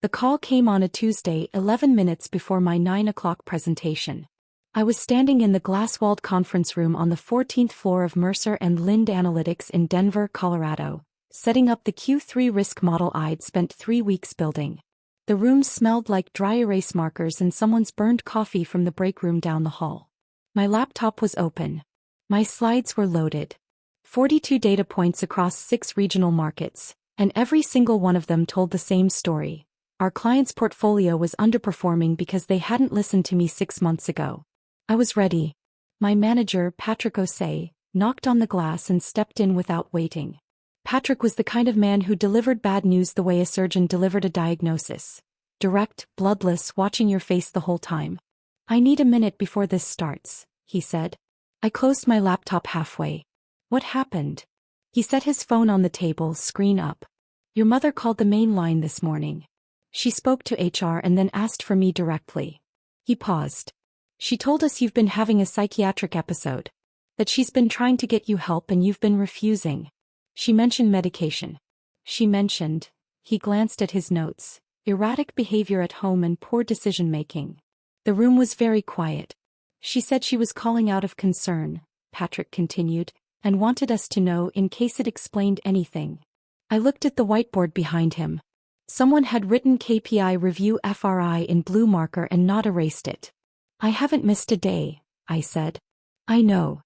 The call came on a Tuesday, 11 minutes before my 9 o'clock presentation. I was standing in the glass-walled conference room on the 14th floor of Mercer Lind Analytics in Denver, Colorado, setting up the Q3 risk model I'd spent 3 weeks building. The room smelled like dry erase markers and someone's burned coffee from the break room down the hall. My laptop was open. My slides were loaded. 42 data points across 6 regional markets, and every single one of them told the same story. Our client's portfolio was underperforming because they hadn't listened to me 6 months ago. I was ready. My manager, Patrick Osei, knocked on the glass and stepped in without waiting. Patrick was the kind of man who delivered bad news the way a surgeon delivered a diagnosis. Direct, bloodless, watching your face the whole time. "I need a minute before this starts," he said. I closed my laptop halfway. "What happened?" He set his phone on the table, screen up. "Your mother called the main line this morning. She spoke to HR and then asked for me directly." He paused. "She told us you've been having a psychiatric episode. That she's been trying to get you help and you've been refusing. She mentioned medication. She mentioned," he glanced at his notes, "erratic behavior at home and poor decision-making." The room was very quiet. "She said she was calling out of concern," Patrick continued, "and wanted us to know in case it explained anything." I looked at the whiteboard behind him. Someone had written KPI review FRI in blue marker and not erased it. "I haven't missed a day," I said. "I know.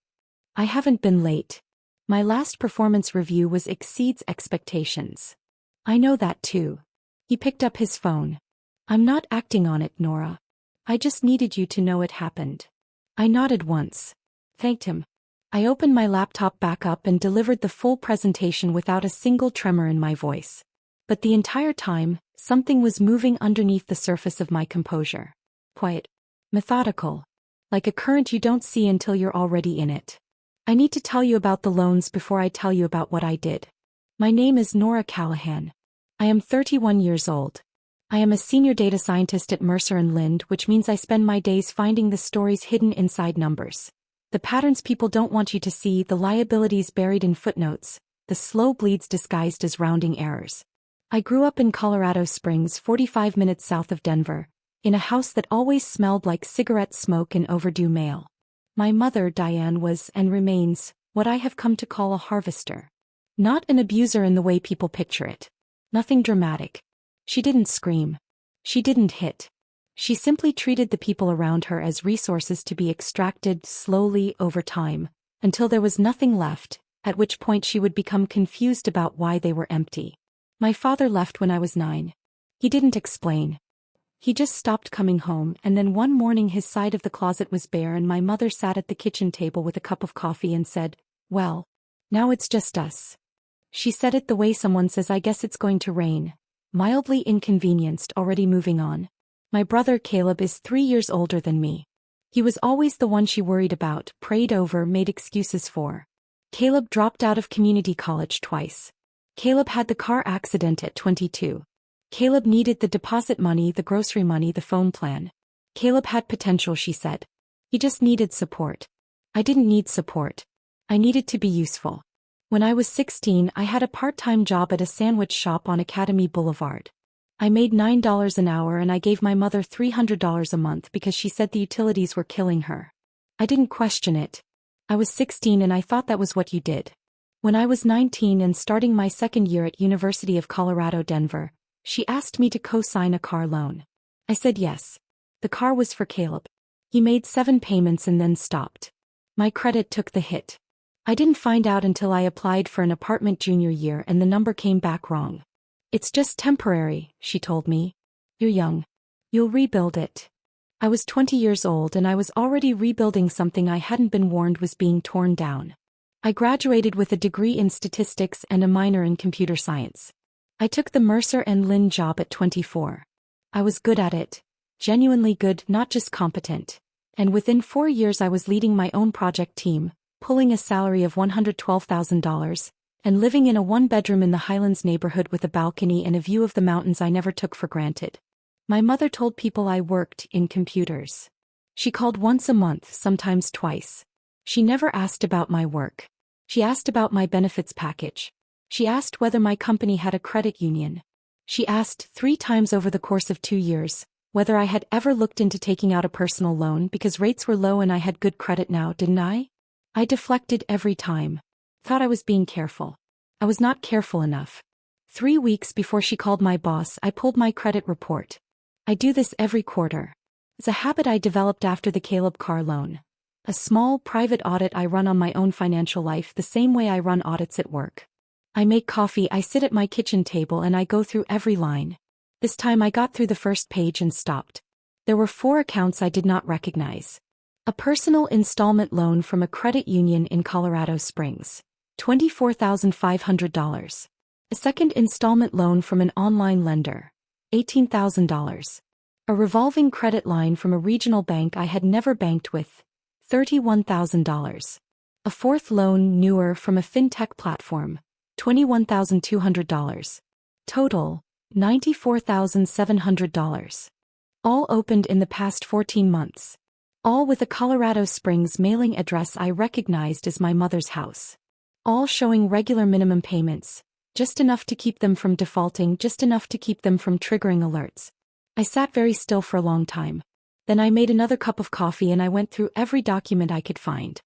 I haven't been late. My last performance review was exceeds expectations." "I know that too." He picked up his phone. "I'm not acting on it, Nora. I just needed you to know it happened." I nodded once. Thanked him. I opened my laptop back up and delivered the full presentation without a single tremor in my voice. But the entire time, something was moving underneath the surface of my composure. Quiet. Methodical. Like a current you don't see until you're already in it. "I need to tell you about the loans before I tell you about what I did. My name is Nora Callahan. I am 31 years old. I am a senior data scientist at Mercer Lind, which means I spend my days finding the stories hidden inside numbers. The patterns people don't want you to see, the liabilities buried in footnotes, the slow bleeds disguised as rounding errors. I grew up in Colorado Springs, 45 minutes south of Denver, in a house that always smelled like cigarette smoke and overdue mail. My mother, Diane, was, and remains, what I have come to call a harvester. Not an abuser in the way people picture it. Nothing dramatic. She didn't scream. She didn't hit. She simply treated the people around her as resources to be extracted slowly over time, until there was nothing left, at which point she would become confused about why they were empty. My father left when I was 9. He didn't explain. He just stopped coming home, and then one morning his side of the closet was bare and my mother sat at the kitchen table with a cup of coffee and said, "Well, now it's just us." She said it the way someone says, "I guess it's going to rain." Mildly inconvenienced, already moving on. My brother Caleb is 3 years older than me. He was always the one she worried about, prayed over, made excuses for. Caleb dropped out of community college twice. Caleb had the car accident at 22. Caleb needed the deposit money, the grocery money, the phone plan. Caleb had potential, she said. He just needed support. I didn't need support. I needed to be useful. When I was 16, I had a part-time job at a sandwich shop on Academy Boulevard. I made $9 an hour and I gave my mother $300 a month because she said the utilities were killing her. I didn't question it. I was 16 and I thought that was what you did. When I was 19 and starting my second year at University of Colorado, Denver, she asked me to co-sign a car loan. I said yes. The car was for Caleb. He made 7 payments and then stopped. My credit took the hit. I didn't find out until I applied for an apartment junior year and the number came back wrong. "It's just temporary," she told me. "You're young. You'll rebuild it." I was 20 years old and I was already rebuilding something I hadn't been warned was being torn down. I graduated with a degree in statistics and a minor in computer science. I took the Mercer Lind job at 24. I was good at it. Genuinely good, not just competent. And within 4 years I was leading my own project team, pulling a salary of $112,000, and living in a one-bedroom in the Highlands neighborhood with a balcony and a view of the mountains I never took for granted. My mother told people I worked in computers. She called once a month, sometimes twice. She never asked about my work. She asked about my benefits package. She asked whether my company had a credit union. She asked 3 times over the course of 2 years whether I had ever looked into taking out a personal loan because rates were low and I had good credit now, didn't I? I deflected every time. Thought I was being careful. I was not careful enough. 3 weeks before she called my boss, I pulled my credit report. I do this every quarter. It's a habit I developed after the Caleb car loan. A small, private audit I run on my own financial life the same way I run audits at work. I make coffee, I sit at my kitchen table and I go through every line. This time I got through the first page and stopped. There were 4 accounts I did not recognize. A personal installment loan from a credit union in Colorado Springs, $24,500. A second installment loan from an online lender, $18,000. A revolving credit line from a regional bank I had never banked with, $31,000. A fourth loan, newer, from a fintech platform, $21,200. Total, $94,700. All opened in the past 14 months. All with a Colorado Springs mailing address I recognized as my mother's house. All showing regular minimum payments, just enough to keep them from defaulting, just enough to keep them from triggering alerts. I sat very still for a long time. Then I made another cup of coffee and I went through every document I could find.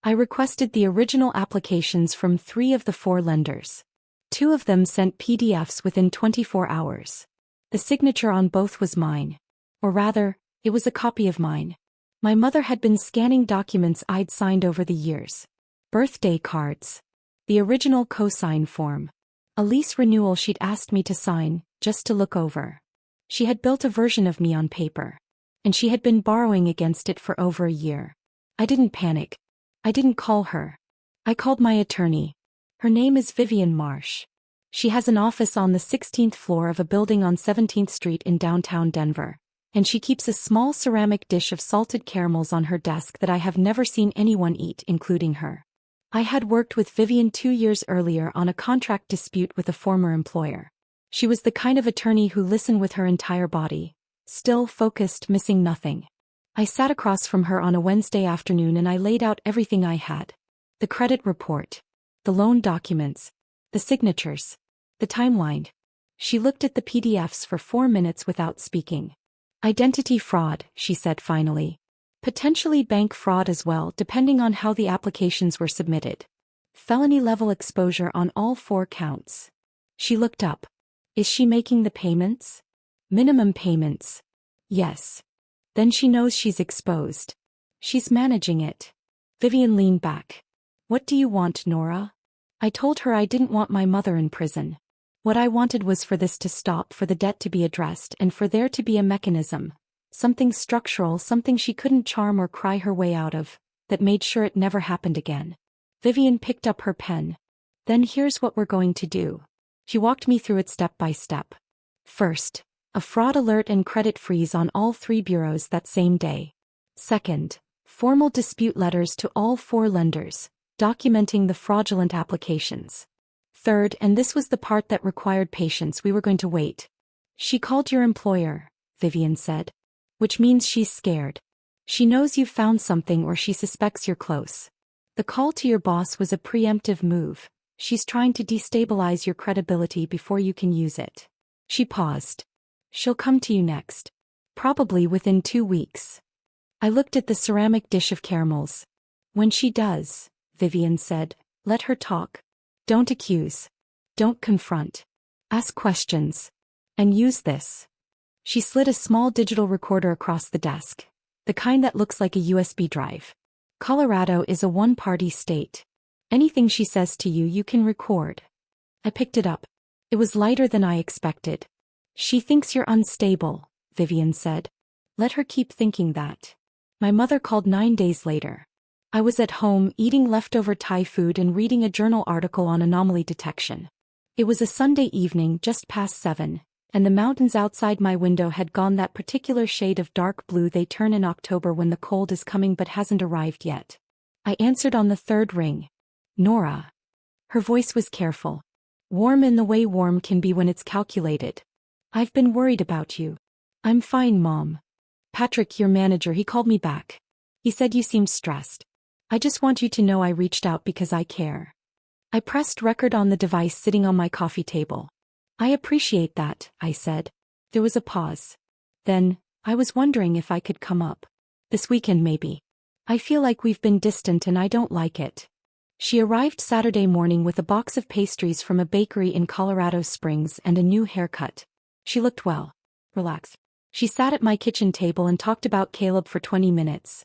I requested the original applications from 3 of the 4 lenders. 2 of them sent PDFs within 24 hours. The signature on both was mine. Or rather, it was a copy of mine. My mother had been scanning documents I'd signed over the years. Birthday cards. The original cosign form. A lease renewal she'd asked me to sign, just to look over. She had built a version of me on paper. And she had been borrowing against it for over a year. I didn't panic. I didn't call her. I called my attorney. Her name is Vivian Marsh. She has an office on the 16th floor of a building on 17th Street in downtown Denver. And she keeps a small ceramic dish of salted caramels on her desk that I have never seen anyone eat, including her. I had worked with Vivian 2 years earlier on a contract dispute with a former employer. She was the kind of attorney who listened with her entire body. Still, focused, missing nothing. I sat across from her on a Wednesday afternoon and I laid out everything I had. The credit report. The loan documents. The signatures. The timeline. She looked at the PDFs for 4 minutes without speaking. Identity fraud, she said finally. Potentially bank fraud as well, depending on how the applications were submitted. Felony-level exposure on all 4 counts. She looked up. Is she making the payments? Minimum payments. Yes. Then she knows she's exposed. She's managing it. Vivian leaned back. What do you want, Nora? I told her I didn't want my mother in prison. What I wanted was for this to stop, for the debt to be addressed, and for there to be a mechanism. Something structural, something she couldn't charm or cry her way out of, that made sure it never happened again. Vivian picked up her pen. Then here's what we're going to do. She walked me through it step by step. First, a fraud alert and credit freeze on all 3 bureaus that same day. Second, formal dispute letters to all 4 lenders, documenting the fraudulent applications. Third, and this was the part that required patience, we were going to wait. She called your employer, Vivian said. Which means she's scared. She knows you've found something or she suspects you're close. The call to your boss was a preemptive move. She's trying to destabilize your credibility before you can use it. She paused. She'll come to you next. Probably within 2 weeks. I looked at the ceramic dish of caramels. When she does, Vivian said, let her talk. Don't accuse. Don't confront. Ask questions. And use this. She slid a small digital recorder across the desk. The kind that looks like a USB drive. Colorado is a one-party state. Anything she says to you, you can record. I picked it up. It was lighter than I expected. She thinks you're unstable, Vivian said. Let her keep thinking that. My mother called 9 days later. I was at home eating leftover Thai food and reading a journal article on anomaly detection. It was a Sunday evening just past 7, and the mountains outside my window had gone that particular shade of dark blue they turn in October when the cold is coming but hasn't arrived yet. I answered on the 3rd ring. Nora. Her voice was careful. Warm in the way warm can be when it's calculated. I've been worried about you. I'm fine, Mom. Patrick, your manager, he called me back. He said you seemed stressed. I just want you to know I reached out because I care. I pressed record on the device sitting on my coffee table. I appreciate that, I said. There was a pause. Then, I was wondering if I could come up. This weekend maybe. I feel like we've been distant and I don't like it. She arrived Saturday morning with a box of pastries from a bakery in Colorado Springs and a new haircut. She looked well. Relaxed. She sat at my kitchen table and talked about Caleb for 20 minutes.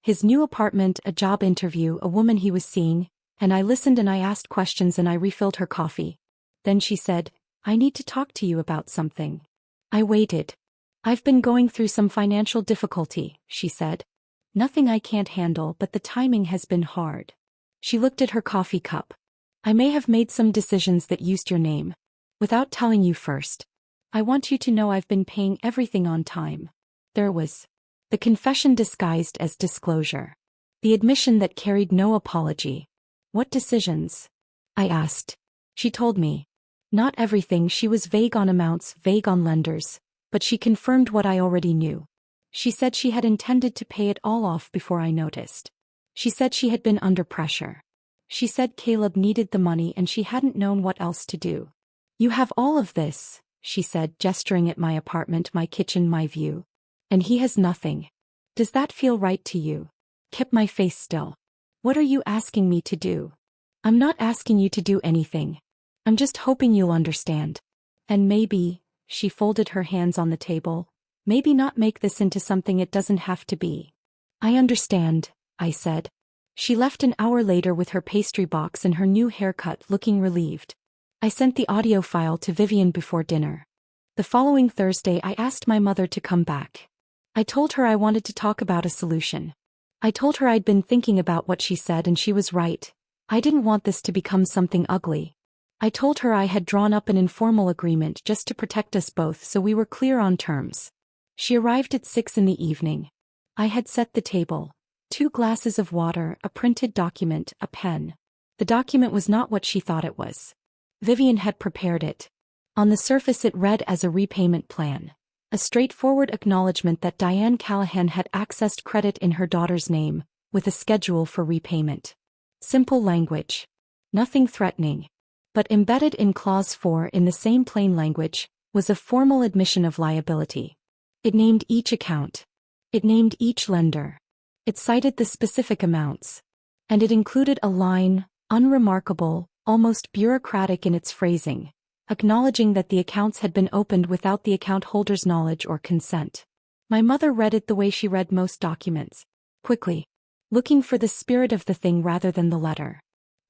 His new apartment, a job interview, a woman he was seeing, and I listened and I asked questions and I refilled her coffee. Then she said, I need to talk to you about something. I waited. I've been going through some financial difficulty, she said. Nothing I can't handle, but the timing has been hard. She looked at her coffee cup. I may have made some decisions that used your name. Without telling you first. I want you to know I've been paying everything on time. There was the confession disguised as disclosure. The admission that carried no apology. What decisions? I asked. She told me. Not everything. She was vague on amounts, vague on lenders, but she confirmed what I already knew. She said she had intended to pay it all off before I noticed. She said she had been under pressure. She said Caleb needed the money and she hadn't known what else to do. You have all of this, she said, gesturing at my apartment, my kitchen, my view. And he has nothing. Does that feel right to you? Kept my face still. What are you asking me to do? I'm not asking you to do anything. I'm just hoping you'll understand. And maybe, she folded her hands on the table, maybe not make this into something it doesn't have to be. I understand, I said. She left an hour later with her pastry box and her new haircut, looking relieved. I sent the audio file to Vivian before dinner. The following Thursday I asked my mother to come back. I told her I wanted to talk about a solution. I told her I'd been thinking about what she said and she was right. I didn't want this to become something ugly. I told her I had drawn up an informal agreement just to protect us both so we were clear on terms. She arrived at 6 in the evening. I had set the table. 2 glasses of water, a printed document, a pen. The document was not what she thought it was. Vivian had prepared it. On the surface it read as a repayment plan. A straightforward acknowledgement that Diane Callahan had accessed credit in her daughter's name, with a schedule for repayment. Simple language. Nothing threatening. But embedded in Clause 4 in the same plain language, was a formal admission of liability. It named each account. It named each lender. It cited the specific amounts. And it included a line, unremarkable, almost bureaucratic in its phrasing, acknowledging that the accounts had been opened without the account holder's knowledge or consent. My mother read it the way she read most documents. Quickly. Looking for the spirit of the thing rather than the letter.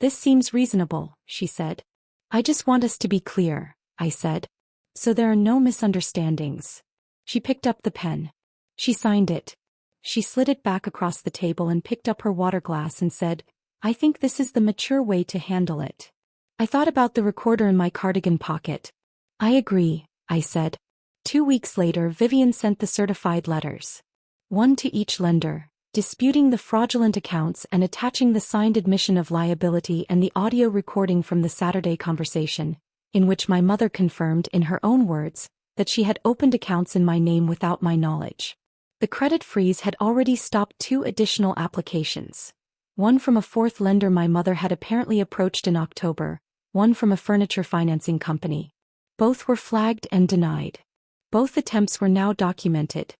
This seems reasonable, she said. I just want us to be clear, I said. So there are no misunderstandings. She picked up the pen. She signed it. She slid it back across the table and picked up her water glass and said, I think this is the mature way to handle it. I thought about the recorder in my cardigan pocket. I agree, I said. 2 weeks later Vivian sent the certified letters. 1 to each lender, disputing the fraudulent accounts and attaching the signed admission of liability and the audio recording from the Saturday conversation, in which my mother confirmed in her own words that she had opened accounts in my name without my knowledge. The credit freeze had already stopped 2 additional applications. 1 from a 4th lender my mother had apparently approached in October, 1 from a furniture financing company. Both were flagged and denied. Both attempts were now documented.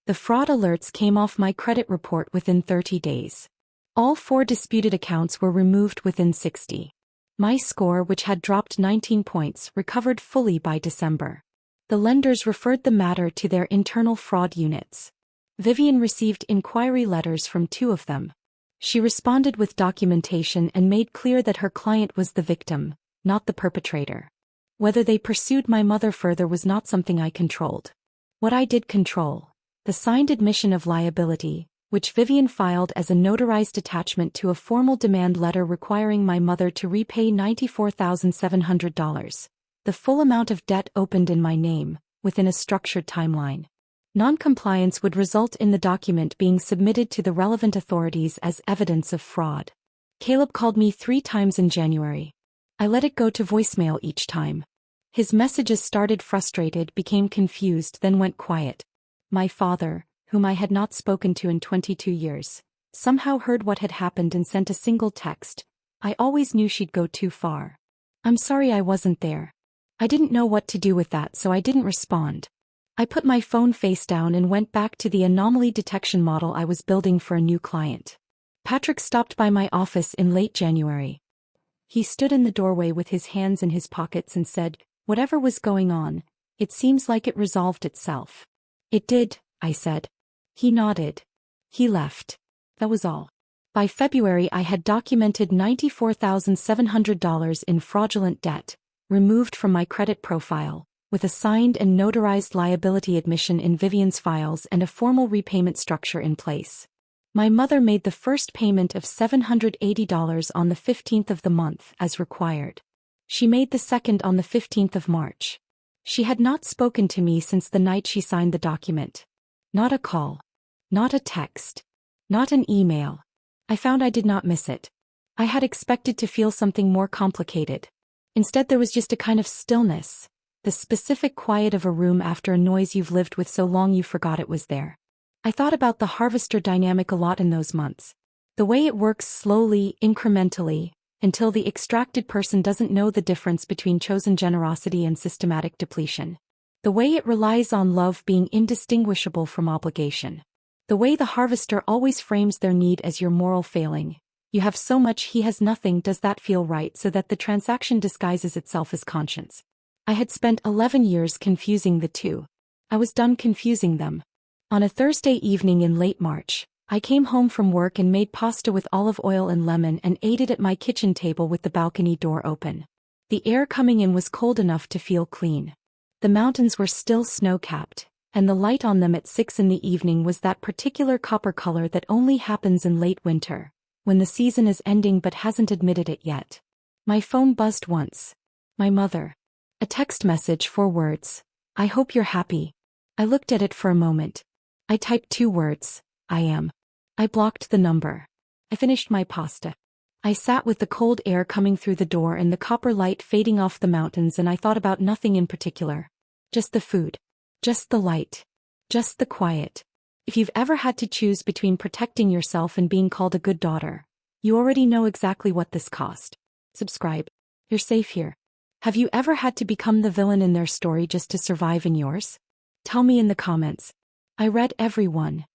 The fraud alerts came off my credit report within 30 days. All 4 disputed accounts were removed within 60. My score, which had dropped 19 points, recovered fully by December. The lenders referred the matter to their internal fraud units. Vivian received inquiry letters from 2 of them. She responded with documentation and made clear that her client was the victim, not the perpetrator. Whether they pursued my mother further was not something I controlled. What I did control, the signed admission of liability, which Vivian filed as a notarized attachment to a formal demand letter requiring my mother to repay $94,700, the full amount of debt opened in my name, within a structured timeline. Non-compliance would result in the document being submitted to the relevant authorities as evidence of fraud. Caleb called me 3 times in January. I let it go to voicemail each time. His messages started frustrated, became confused, then went quiet. My father, whom I had not spoken to in 22 years, somehow heard what had happened and sent a single text. I always knew she'd go too far. I'm sorry I wasn't there. I didn't know what to do with that, so I didn't respond. I put my phone face down and went back to the anomaly detection model I was building for a new client. Patrick stopped by my office in late January. He stood in the doorway with his hands in his pockets and said, "Whatever was going on, it seems like it resolved itself." "It did," I said. He nodded. He left. That was all. By February I had documented $94,700 in fraudulent debt, removed from my credit profile, with a signed and notarized liability admission in Vivian's files and a formal repayment structure in place. My mother made the first payment of $780 on the 15th of the month as required. She made the second on the 15th of March. She had not spoken to me since the night she signed the document. Not a call. Not a text. Not an email. I found I did not miss it. I had expected to feel something more complicated. Instead there was just a kind of stillness, the specific quiet of a room after a noise you've lived with so long you forgot it was there. I thought about the harvester dynamic a lot in those months. The way it works slowly, incrementally, until the extracted person doesn't know the difference between chosen generosity and systematic depletion. The way it relies on love being indistinguishable from obligation. The way the harvester always frames their need as your moral failing. You have so much, he has nothing. Does that feel right? So that the transaction disguises itself as conscience. I had spent 11 years confusing the two. I was done confusing them. On a Thursday evening in late March, I came home from work and made pasta with olive oil and lemon and ate it at my kitchen table with the balcony door open. The air coming in was cold enough to feel clean. The mountains were still snow-capped, and the light on them at 6 in the evening was that particular copper color that only happens in late winter, when the season is ending but hasn't admitted it yet. My phone buzzed once. My mother. A text message, 4 words. "I hope you're happy." I looked at it for a moment. I typed 2 words. "I am." I blocked the number. I finished my pasta. I sat with the cold air coming through the door and the copper light fading off the mountains, and I thought about nothing in particular. Just the food. Just the light. Just the quiet. If you've ever had to choose between protecting yourself and being called a good daughter, you already know exactly what this cost. Subscribe. You're safe here. Have you ever had to become the villain in their story just to survive in yours? Tell me in the comments. I read every one.